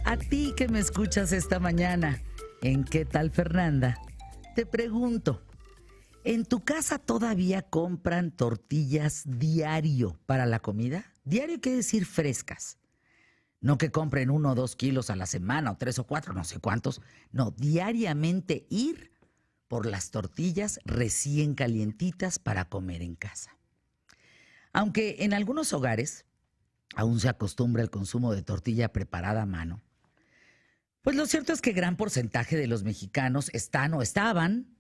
A ti que me escuchas esta mañana, ¿en qué tal, Fernanda? Te pregunto, ¿en tu casa todavía compran tortillas diario para la comida? Diario quiere decir frescas. No que compren 1 o 2 kilos a la semana, o 3 o 4, no sé cuántos. No, diariamente ir por las tortillas recién calientitas para comer en casa. Aunque en algunos hogares aún se acostumbra el consumo de tortilla preparada a mano, pues lo cierto es que gran porcentaje de los mexicanos estábamos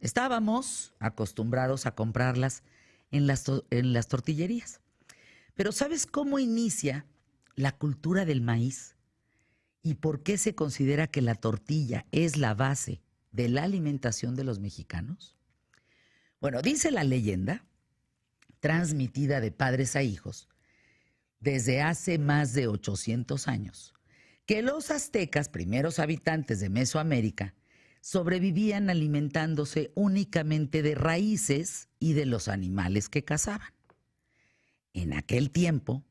acostumbrados a comprarlas en las tortillerías. Pero ¿sabes cómo inicia la cultura del maíz? ¿Y por qué se considera que la tortilla es la base de la alimentación de los mexicanos? Bueno, dice la leyenda, transmitida de padres a hijos, desde hace más de 800 años, que los aztecas, primeros habitantes de Mesoamérica, sobrevivían alimentándose únicamente de raíces y de los animales que cazaban. En aquel tiempo,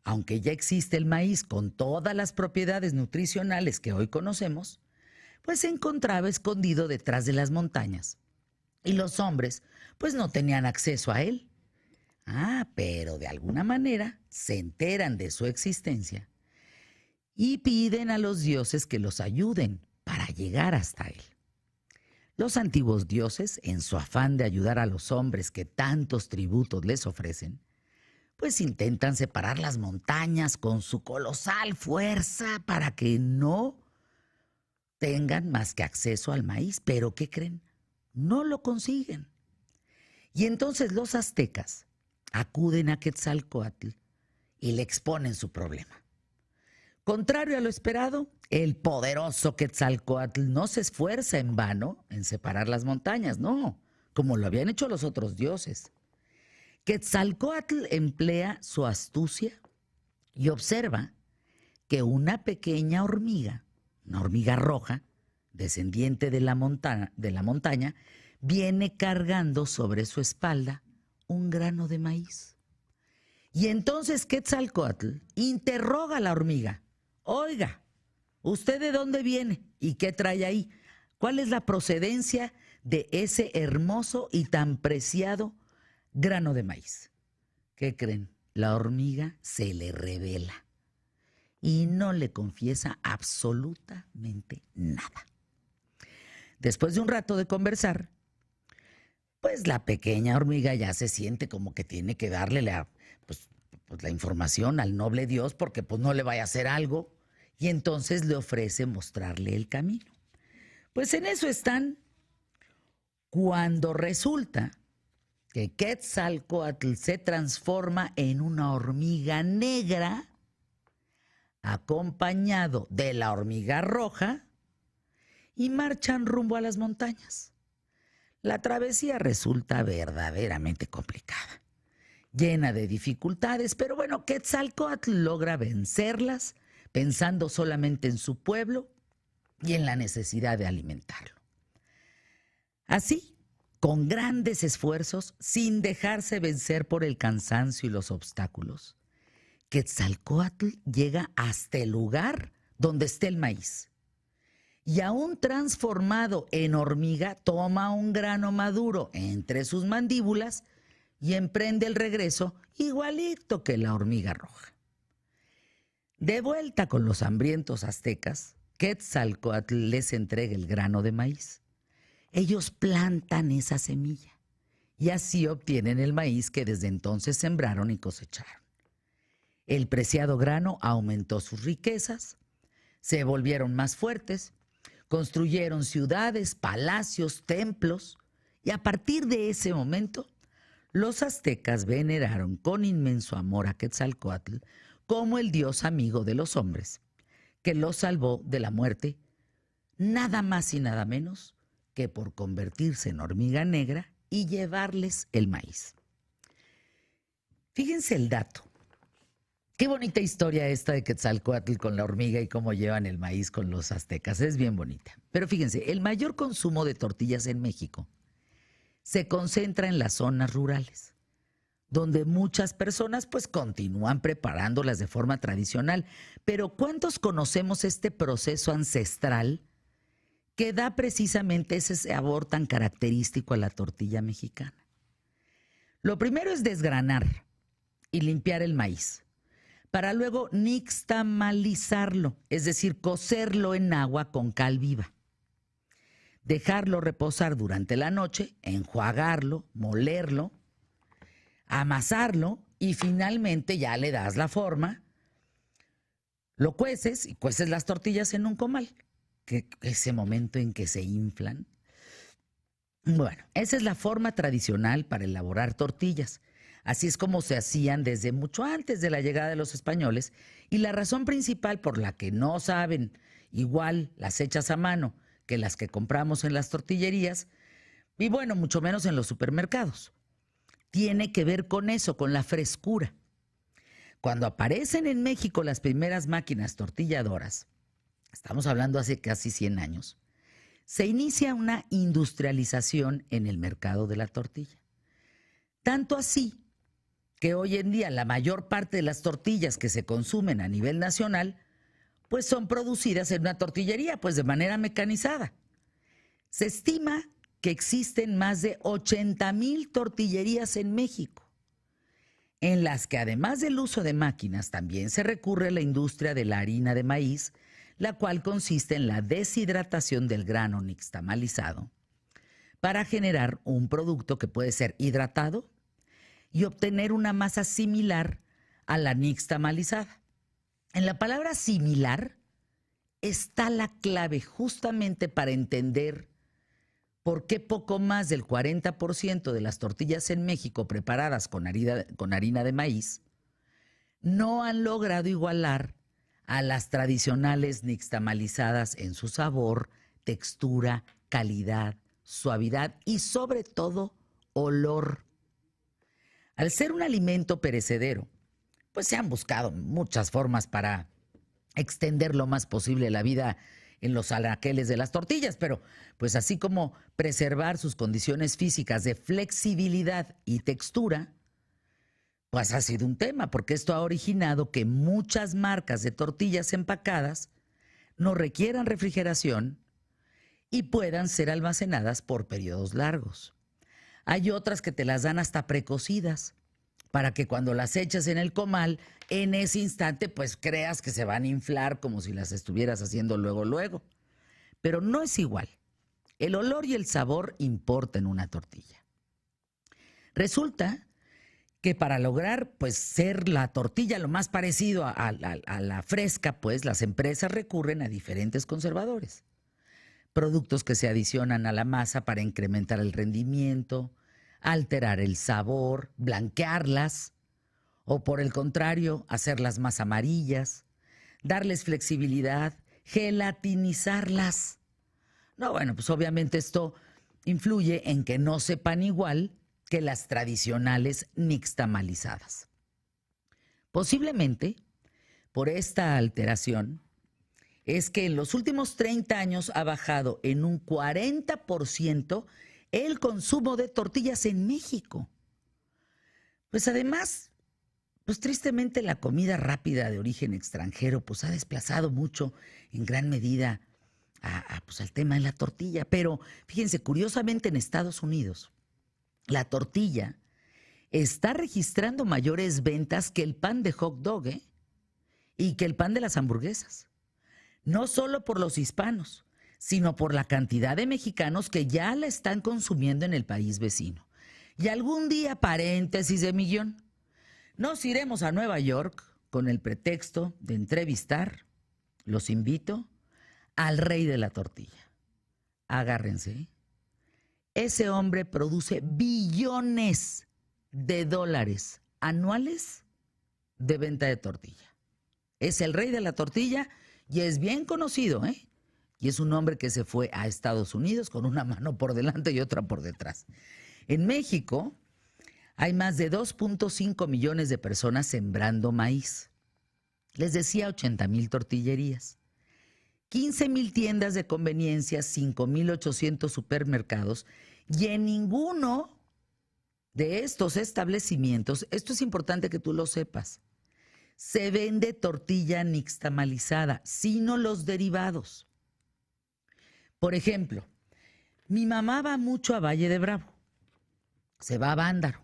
aunque ya existe el maíz con todas las propiedades nutricionales que hoy conocemos, pues se encontraba escondido detrás de las montañas. Y los hombres, pues no tenían acceso a él. Pero de alguna manera se enteran de su existencia y piden a los dioses que los ayuden para llegar hasta él. Los antiguos dioses, en su afán de ayudar a los hombres que tantos tributos les ofrecen, pues intentan separar las montañas con su colosal fuerza para que no tengan más que acceso al maíz. Pero ¿qué creen? No lo consiguen. Y entonces los aztecas acuden a Quetzalcóatl y le exponen su problema. Contrario a lo esperado, el poderoso Quetzalcóatl no se esfuerza en vano en separar las montañas, no, como lo habían hecho los otros dioses. Quetzalcóatl emplea su astucia y observa que una pequeña hormiga, una hormiga roja, descendiente de la montaña, viene cargando sobre su espalda un grano de maíz. Y entonces Quetzalcóatl interroga a la hormiga. Oiga, ¿usted de dónde viene? ¿Y qué trae ahí? ¿Cuál es la procedencia de ese hermoso y tan preciado grano de maíz? ¿Qué creen? La hormiga se le revela y no le confiesa absolutamente nada. Después de un rato de conversar, pues la pequeña hormiga ya se siente como que tiene que darle la información al noble dios porque pues no le vaya a hacer algo, y entonces le ofrece mostrarle el camino. Pues en eso están cuando resulta que Quetzalcóatl se transforma en una hormiga negra acompañado de la hormiga roja y marchan rumbo a las montañas. La travesía resulta verdaderamente complicada, llena de dificultades, pero bueno, Quetzalcóatl logra vencerlas pensando solamente en su pueblo y en la necesidad de alimentarlo. Así, con grandes esfuerzos, sin dejarse vencer por el cansancio y los obstáculos, Quetzalcóatl llega hasta el lugar donde está el maíz. Y aún transformado en hormiga, toma un grano maduro entre sus mandíbulas y emprende el regreso igualito que la hormiga roja. De vuelta con los hambrientos aztecas, Quetzalcóatl les entrega el grano de maíz. Ellos plantan esa semilla y así obtienen el maíz que desde entonces sembraron y cosecharon. El preciado grano aumentó sus riquezas, se volvieron más fuertes, construyeron ciudades, palacios, templos, y a partir de ese momento, los aztecas veneraron con inmenso amor a Quetzalcóatl como el dios amigo de los hombres, que los salvó de la muerte, nada más y nada menos que por convertirse en hormiga negra y llevarles el maíz. Fíjense el dato. Qué bonita historia esta de Quetzalcóatl con la hormiga y cómo llevan el maíz con los aztecas. Es bien bonita. Pero fíjense, el mayor consumo de tortillas en México se concentra en las zonas rurales, donde muchas personas pues continúan preparándolas de forma tradicional. Pero ¿cuántos conocemos este proceso ancestral que da precisamente ese sabor tan característico a la tortilla mexicana? Lo primero es desgranar y limpiar el maíz, para luego nixtamalizarlo, es decir, cocerlo en agua con cal viva. Dejarlo reposar durante la noche, enjuagarlo, molerlo, amasarlo y finalmente ya le das la forma, lo cueces y cueces las tortillas en un comal, que ese momento en que se inflan. Bueno, esa es la forma tradicional para elaborar tortillas. Así es como se hacían desde mucho antes de la llegada de los españoles, y la razón principal por la que no saben igual las hechas a mano que las que compramos en las tortillerías, y bueno, mucho menos en los supermercados, tiene que ver con eso, con la frescura. Cuando aparecen en México las primeras máquinas tortilladoras, estamos hablando hace casi 100 años, se inicia una industrialización en el mercado de la tortilla. Tanto así que hoy en día la mayor parte de las tortillas que se consumen a nivel nacional pues son producidas en una tortillería, pues de manera mecanizada. Se estima que existen más de 80,000 tortillerías en México, en las que además del uso de máquinas también se recurre a la industria de la harina de maíz, la cual consiste en la deshidratación del grano nixtamalizado para generar un producto que puede ser hidratado y obtener una masa similar a la nixtamalizada. En la palabra similar está la clave justamente para entender por qué poco más del 40% de las tortillas en México preparadas con harina de maíz no han logrado igualar a las tradicionales nixtamalizadas en su sabor, textura, calidad, suavidad y sobre todo olor. Al ser un alimento perecedero, pues se han buscado muchas formas para extender lo más posible la vida en los anaqueles de las tortillas, pero pues así como preservar sus condiciones físicas de flexibilidad y textura, pues ha sido un tema, porque esto ha originado que muchas marcas de tortillas empacadas no requieran refrigeración y puedan ser almacenadas por periodos largos. Hay otras que te las dan hasta precocidas, para que cuando las echas en el comal, en ese instante, pues creas que se van a inflar como si las estuvieras haciendo luego. Pero no es igual. El olor y el sabor importan en una tortilla. Resulta que para lograr pues ser la tortilla lo más parecido a la fresca, pues las empresas recurren a diferentes conservadores. Productos que se adicionan a la masa para incrementar el rendimiento, alterar el sabor, blanquearlas, o por el contrario, hacerlas más amarillas, darles flexibilidad, gelatinizarlas. No, bueno, pues obviamente esto influye en que no sepan igual que las tradicionales nixtamalizadas. Posiblemente, por esta alteración, es que en los últimos 30 años ha bajado en un 40% el consumo de tortillas en México. Pues además, pues tristemente la comida rápida de origen extranjero pues ha desplazado mucho en gran medida pues al tema de la tortilla. Pero fíjense, curiosamente en Estados Unidos, la tortilla está registrando mayores ventas que el pan de hot dog, y que el pan de las hamburguesas. No solo por los hispanos, sino por la cantidad de mexicanos que ya la están consumiendo en el país vecino. Y algún día, paréntesis de millón, nos iremos a Nueva York con el pretexto de entrevistar, los invito, al rey de la tortilla. Agárrense. Ese hombre produce billones de dólares anuales de venta de tortilla. Es el rey de la tortilla y es bien conocido, Y es un hombre que se fue a Estados Unidos con una mano por delante y otra por detrás. En México hay más de 2.5 millones de personas sembrando maíz. Les decía 80,000 tortillerías, 15,000 tiendas de conveniencia, 5,800 supermercados, y en ninguno de estos establecimientos, esto es importante que tú lo sepas, se vende tortilla nixtamalizada, sino los derivados. Por ejemplo, mi mamá va mucho a Valle de Bravo, se va a Bándaro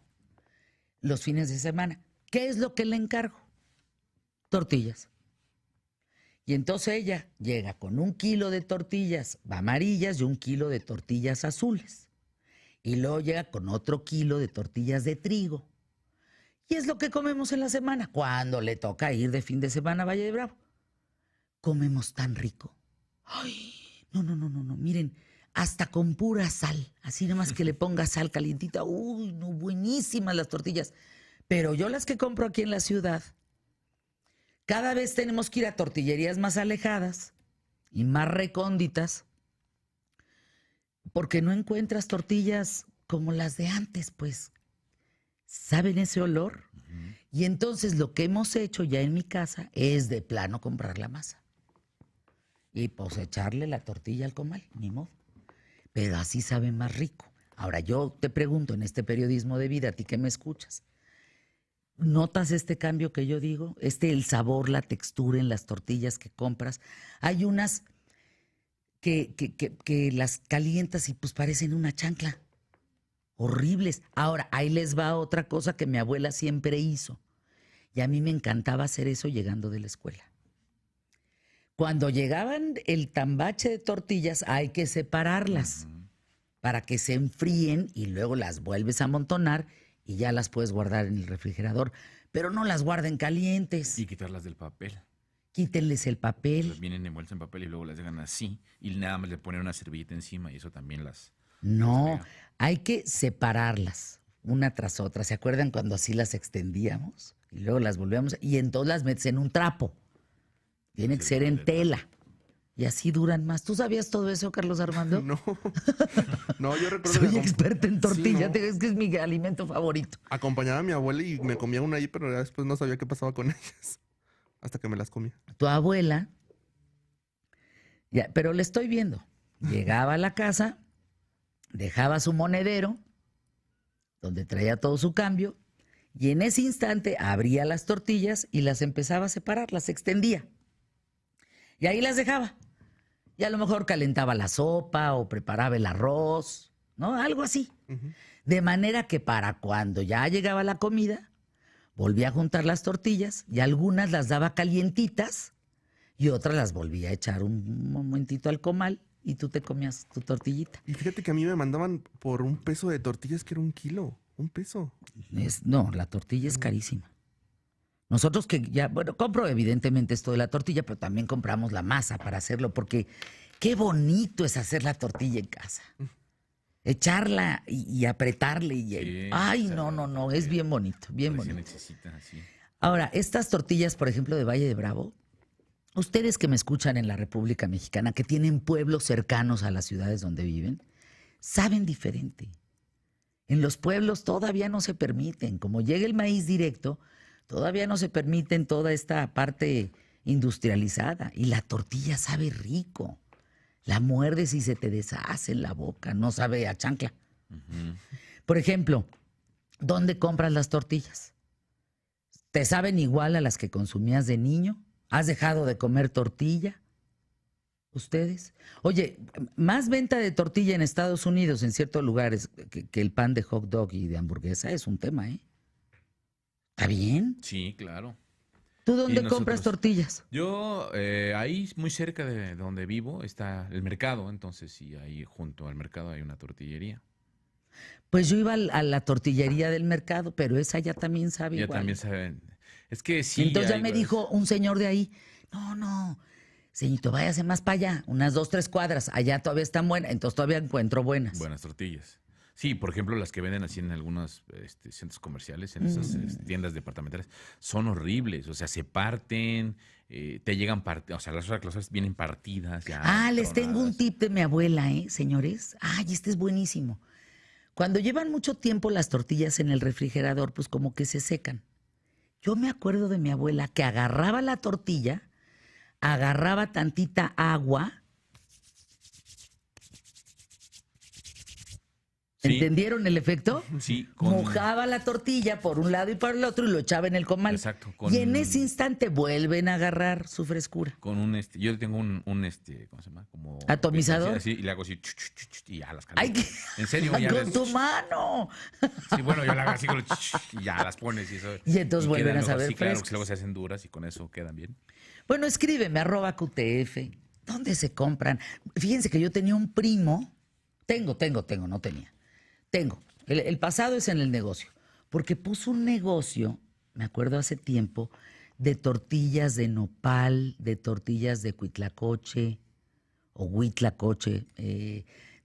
los fines de semana. ¿Qué es lo que le encargo? Tortillas. Y entonces ella llega con 1 kilo de tortillas amarillas y 1 kilo de tortillas azules. Y luego llega con otro kilo de tortillas de trigo. Y es lo que comemos en la semana, cuando le toca ir de fin de semana a Valle de Bravo. Comemos tan rico. Ay, no, miren, hasta con pura sal, así nada más que le ponga sal calientita. Uy, no, buenísimas las tortillas. Pero yo las que compro aquí en la ciudad, cada vez tenemos que ir a tortillerías más alejadas y más recónditas, porque no encuentras tortillas como las de antes, pues. ¿Saben ese olor? Y entonces lo que hemos hecho ya en mi casa es de plano comprar la masa. Y pues echarle la tortilla al comal, ni modo. Pero así sabe más rico. Ahora yo te pregunto, en este periodismo de vida, a ti que me escuchas, ¿notas este cambio que yo digo? El sabor, la textura en las tortillas que compras. Hay unas que las calientas y pues parecen una chancla. Horribles. Ahora, ahí les va otra cosa que mi abuela siempre hizo. Y a mí me encantaba hacer eso llegando de la escuela. Cuando llegaban el tambache de tortillas, hay que separarlas para que se enfríen y luego las vuelves a amontonar y ya las puedes guardar en el refrigerador. Pero no las guarden calientes. Y quitarlas del papel. Quítenles el papel. Las vienen envueltas en papel y luego las dejan así. Y nada más le ponen una servilleta encima y eso también las... No, hay que separarlas una tras otra. ¿Se acuerdan cuando así las extendíamos? Y luego las volvíamos y entonces las metes en un trapo. Tiene que ser en tela. Y así duran más. ¿Tú sabías todo eso, Carlos Armando? No, no, yo recuerdo Soy experta en tortilla, Sí, no. es que es mi alimento favorito. Acompañaba a mi abuela y me comía una ahí, pero ya después no sabía qué pasaba con ellas. Hasta que me las comía. Tu abuela, ya, pero le estoy viendo, llegaba a la casa, dejaba su monedero, donde traía todo su cambio, y en ese instante abría las tortillas y las empezaba a separar, las extendía. Y ahí las dejaba. Y a lo mejor calentaba la sopa o preparaba el arroz, ¿no? Algo así. De manera que para cuando ya llegaba la comida, volvía a juntar las tortillas y algunas las daba calientitas y otras las volvía a echar un momentito al comal y tú te comías tu tortillita. Y fíjate que a mí me mandaban por 1 peso de tortillas que era 1 kilo. 1 peso. No, la tortilla es carísima. Nosotros que ya, bueno, compro evidentemente esto de la tortilla, pero también compramos la masa para hacerlo, porque qué bonito es hacer la tortilla en casa. Echarla y apretarle. Sí, ay, no, es bien bonito, bien bonito. Necesitan así. Ahora, estas tortillas, por ejemplo, de Valle de Bravo, ustedes que me escuchan en la República Mexicana, que tienen pueblos cercanos a las ciudades donde viven, saben diferente. En los pueblos todavía no se permiten, como llega el maíz directo, todavía no se permiten toda esta parte industrializada. Y la tortilla sabe rico. La muerdes y se te deshace en la boca, no sabe a chancla. Por ejemplo, ¿dónde compras las tortillas? ¿Te saben igual a las que consumías de niño? ¿Has dejado de comer tortilla? ¿Ustedes? Oye, más venta de tortilla en Estados Unidos, en ciertos lugares, que el pan de hot dog y de hamburguesa es un tema, ¿eh? ¿Está bien? Sí, claro. ¿Tú dónde compras tortillas? Yo, ahí muy cerca de donde vivo está el mercado, entonces sí, ahí junto al mercado hay una tortillería. Pues yo iba a la tortillería del mercado, pero esa ya también sabe Ya igual. también saben. Es que sí. Entonces ya me dijo un señor de ahí, no, señorito, váyase más para allá, unas 2, 3 cuadras, allá todavía están buenas, entonces todavía encuentro buenas. Buenas tortillas. Sí, por ejemplo, las que venden así en algunos centros comerciales, en esas tiendas departamentales, son horribles. O sea, se parten, te llegan partidas, o sea, las cosas vienen partidas. Ya Les tengo un tip de mi abuela, señores. Este es buenísimo. Cuando llevan mucho tiempo las tortillas en el refrigerador, pues como que se secan. Yo me acuerdo de mi abuela que agarraba la tortilla, agarraba tantita agua, ¿Entendieron el efecto? Sí, Mojaba la tortilla por un lado y por el otro y lo echaba en el comal. Exacto. Y en ese instante vuelven a agarrar su frescura. Con yo tengo un ¿cómo se llama? Como ¿Atomizador? así, y le hago así, y ya las ¡Ay, caliento. qué- En serio, ya con tu mano! Sí, bueno, yo la hago así con y ya las pones y eso. Y entonces vuelven quedan a luego saber así, claro, frescas. que luego se hacen duras y con eso quedan bien. Bueno, escríbeme, @QTF. ¿Dónde se compran? Fíjense que yo tenía un primo. Tengo, no tenía. Tengo. El pasado es en el negocio. Porque puso un negocio, me acuerdo hace tiempo, de tortillas de nopal, de tortillas de cuitlacoche o huitlacoche,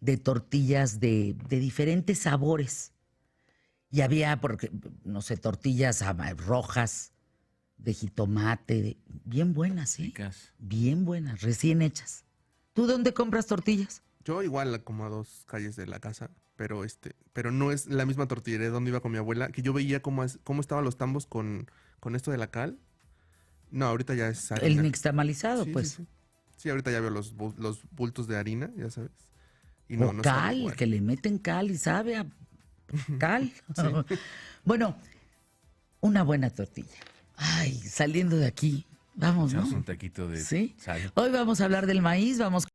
de tortillas de diferentes sabores. Y había, porque, no sé, tortillas rojas, de jitomate, bien buenas, ¿eh? Ricas. Bien buenas, recién hechas. ¿Tú dónde compras tortillas? Yo igual como a 2 calles de la casa, pero no es la misma tortillería donde iba con mi abuela, que yo veía cómo estaban los tambos con esto de la cal. No, ahorita ya es harina. El nixtamalizado, Sí, pues. sí, sí. Sí, ahorita ya veo los bultos de harina, ya sabes. Y O no sabe cal, igual. que le meten cal y sabe a cal. Bueno, una buena tortilla. Ay, saliendo de aquí, vamos, ¿no? Echamos un taquito de Sí. sal. Hoy vamos a hablar del maíz, vamos